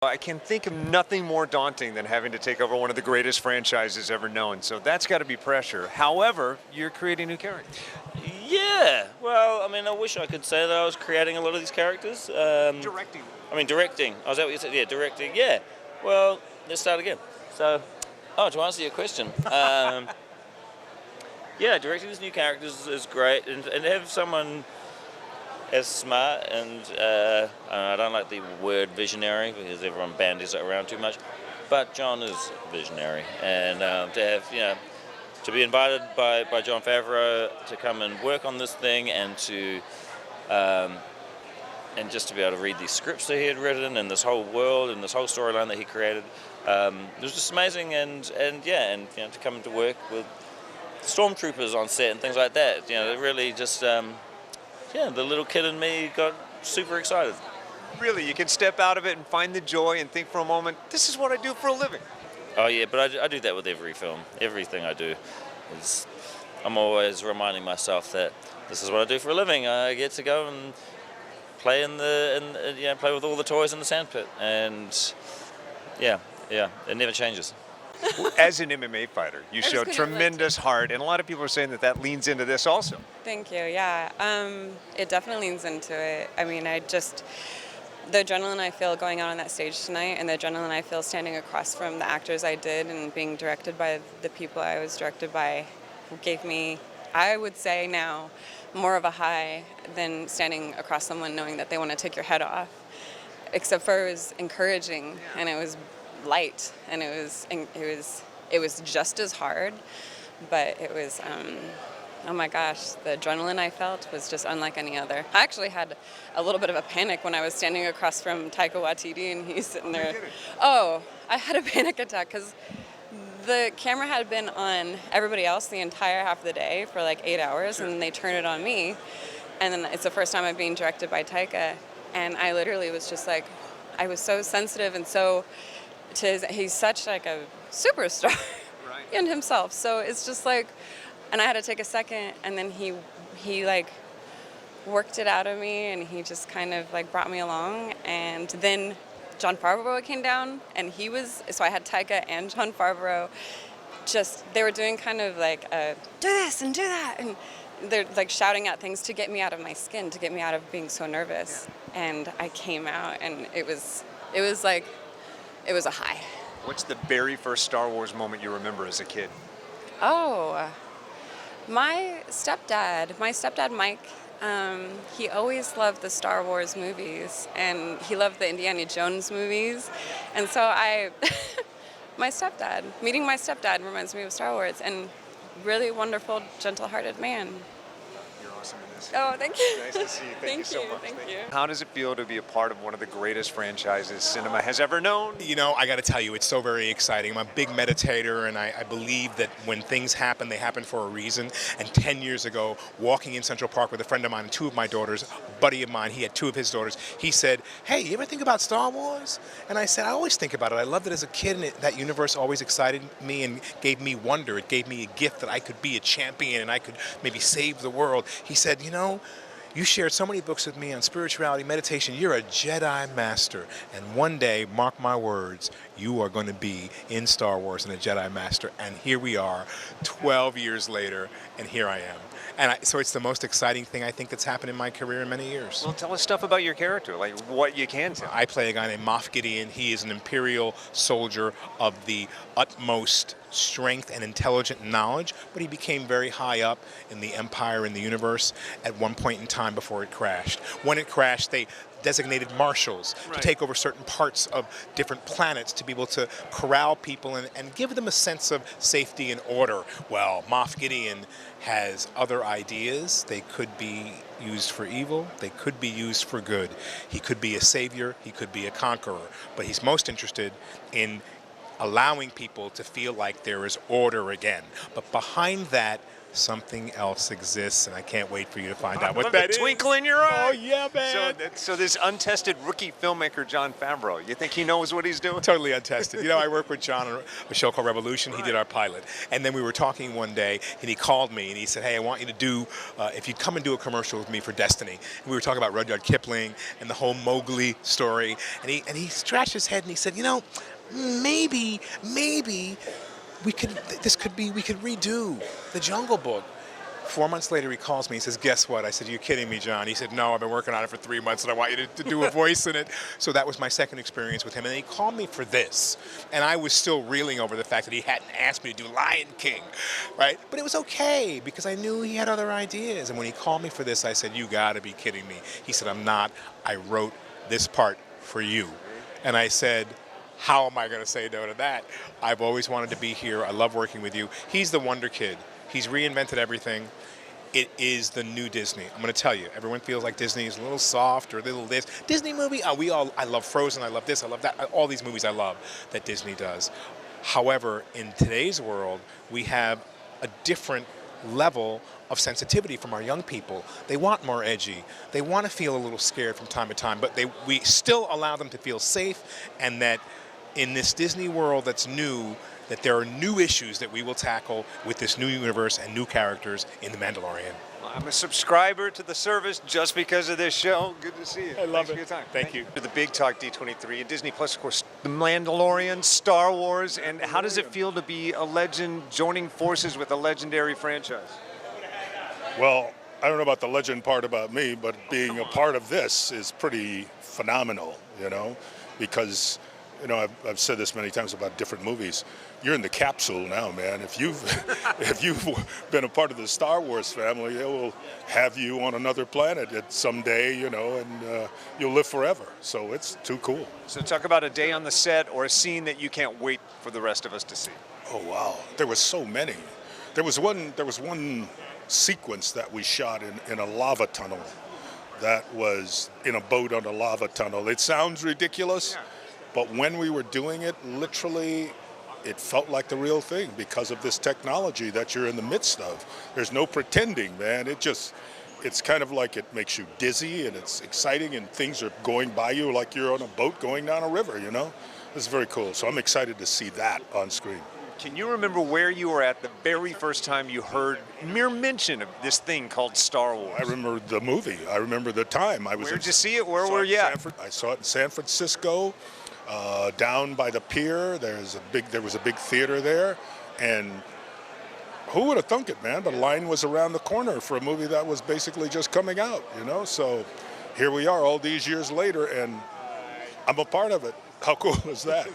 I can think of nothing more daunting than having to take over one of the greatest franchises ever known. So that's got to be pressure. However, you're creating new characters. Yeah, well, I mean, I wish I could say that I was creating a lot of these characters. Directing. I mean, directing. Oh, is that what you said? Yeah, directing. Yeah. Well, let's start again. So, to answer your question, yeah, directing these new characters is great, and to have someone as smart and I don't like the word visionary because everyone bandies it around too much, but John is visionary, and to have to be invited by Jon Favreau to come and work on this thing, and to and just to be able to read these scripts that he had written and this whole world and this whole storyline that he created, it was just amazing, and to come to work with stormtroopers on set and things like that, it really just the little kid in me got super excited. Really, you can step out of it and find the joy and think for a moment, this is what I do for a living. Oh yeah, but I do that with every film. Everything I do is, I'm always reminding myself that this is what I do for a living. I get to go and play play with all the toys in the sandpit, and it never changes. As an MMA fighter, you show tremendous heart, and a lot of people are saying that leans into this also. Thank you. Yeah, it definitely leans into it. I mean, the adrenaline I feel going out on that stage tonight, and the adrenaline I feel standing across from the actors I did and being directed by the people I was directed by, gave me, I would say now, more of a high than standing across someone knowing that they want to take your head off. Except for it was encouraging, and it was light, and it was just as hard, but it was oh my gosh, the adrenaline I felt was just unlike any other. I actually had a little bit of a panic when I was standing across from Taika Waititi, and he's sitting there. Oh, I had a panic attack because the camera had been on everybody else the entire half of the day for like 8 hours, and then they turned it on me, and then it's the first time I'm being directed by Taika, and I literally was just like, I was so sensitive, and so he's such like a superstar in himself, so it's just like, and I had to take a second, and then he like worked it out of me, and he just kind of like brought me along, and then Jon Favreau came down, and so I had Taika and Jon Favreau, they were doing kind of like do this and do that, and they're like shouting out things to get me out of my skin, to get me out of being so nervous, and I came out, and it was a high. What's the very first Star Wars moment you remember as a kid? Oh, my stepdad Mike, he always loved the Star Wars movies, and he loved the Indiana Jones movies, and so meeting my stepdad reminds me of Star Wars, and really wonderful, gentle-hearted man. You're awesome in this. Oh, thank you. Nice to see you. Thank you so much. Thank you. How does it feel to be a part of one of the greatest franchises cinema has ever known? I got to tell you, it's so very exciting. I'm a big meditator, and I believe that when things happen, they happen for a reason. And 10 years ago, walking in Central Park with a friend of mine and two of my daughters, a buddy of mine, he had two of his daughters, he said, "Hey, you ever think about Star Wars?" And I said, "I always think about it. I loved it as a kid, and that universe always excited me and gave me wonder. It gave me a gift that I could be a champion and I could maybe save the world." He said, "You shared so many books with me on spirituality, meditation. You're a Jedi master. And one day, mark my words, you are going to be in Star Wars and a Jedi master." And here we are, 12 years later, and here I am. And so it's the most exciting thing I think that's happened in my career in many years. Well, tell us stuff about your character, like what you can tell. I play a guy named Moff Gideon. He is an Imperial soldier of the utmost strength and intelligent knowledge, but he became very high up in the Empire and the universe at one point in time before it crashed. When it crashed, they designated marshals to take over certain parts of different planets to be able to corral people and give them a sense of safety and order. Well, Moff Gideon has other ideas. They could be used for evil. They could be used for good. He could be a savior. He could be a conqueror. But he's most interested in allowing people to feel like there is order again. But behind that something else exists, and I can't wait for you to find out With what that a is. twinkle in your eye. Oh, yeah, man. So this untested rookie filmmaker, Jon Favreau, you think he knows what he's doing? Totally untested. You know, I work with John on a show called Revolution. He did our pilot. And then we were talking one day, and he called me, and he said, hey, I want you to do, if you'd come and do a commercial with me for Destiny. And we were talking about Rudyard Kipling and the whole Mowgli story. And he scratched his head, and he said, you know, maybe we could redo the Jungle Book. 4 months later, he calls me. He says, guess what? I said, you're kidding me, John. He said, no, I've been working on it for 3 months, and I want you to do a voice in it. So that was my second experience with him. And then he called me for this. And I was still reeling over the fact that he hadn't asked me to do Lion King, right? But it was okay, because I knew he had other ideas. And when he called me for this, I said, you got to be kidding me. He said, I'm not. I wrote this part for you. And I said, how am I going to say no to that? I've always wanted to be here. I love working with you. He's the Wonder Kid. He's reinvented everything. It is the new Disney. I'm going to tell you, everyone feels like Disney is a little soft or a little this. Disney movie, I love Frozen, I love this, I love that. All these movies I love that Disney does. However, in today's world, we have a different level of sensitivity from our young people. They want more edgy. They want to feel a little scared from time to time, but we still allow them to feel safe, and that in this Disney world that's new, that there are new issues that we will tackle with this new universe and new characters in The Mandalorian. I'm a subscriber to the service just because of this show. Good to see you. I love Thanks it. for your time. Thank you. To the Big Talk D23 and Disney Plus, of course, The Mandalorian, Star Wars, and how does it feel to be a legend joining forces with a legendary franchise? Well, I don't know about the legend part about me, but being a part of this is pretty phenomenal, you know, because, you know, I've said this many times about different movies. You're in the capsule now, man. If you've been a part of the Star Wars family, they will have you on another planet someday, you know, and you'll live forever. So it's too cool. So talk about a day on the set or a scene that you can't wait for the rest of us to see. Oh wow, there was so many. There was one sequence that we shot in a lava tunnel. That was in a boat on a lava tunnel. It sounds ridiculous, but when we were doing it, literally, it felt like the real thing because of this technology that you're in the midst of. There's no pretending, man. It's kind of like it makes you dizzy and it's exciting and things are going by you like you're on a boat going down a river, you know? It's very cool. So I'm excited to see that on screen. Can you remember where you were at the very first time you heard mere mention of this thing called Star Wars? I remember the movie. I remember the time. Where'd you see it? Where were you at? I saw it in San Francisco. Down by the pier, there was a big theater there, and who would have thunk it, man? The line was around the corner for a movie that was basically just coming out, you know? So here we are all these years later, and I'm a part of it. How cool is that?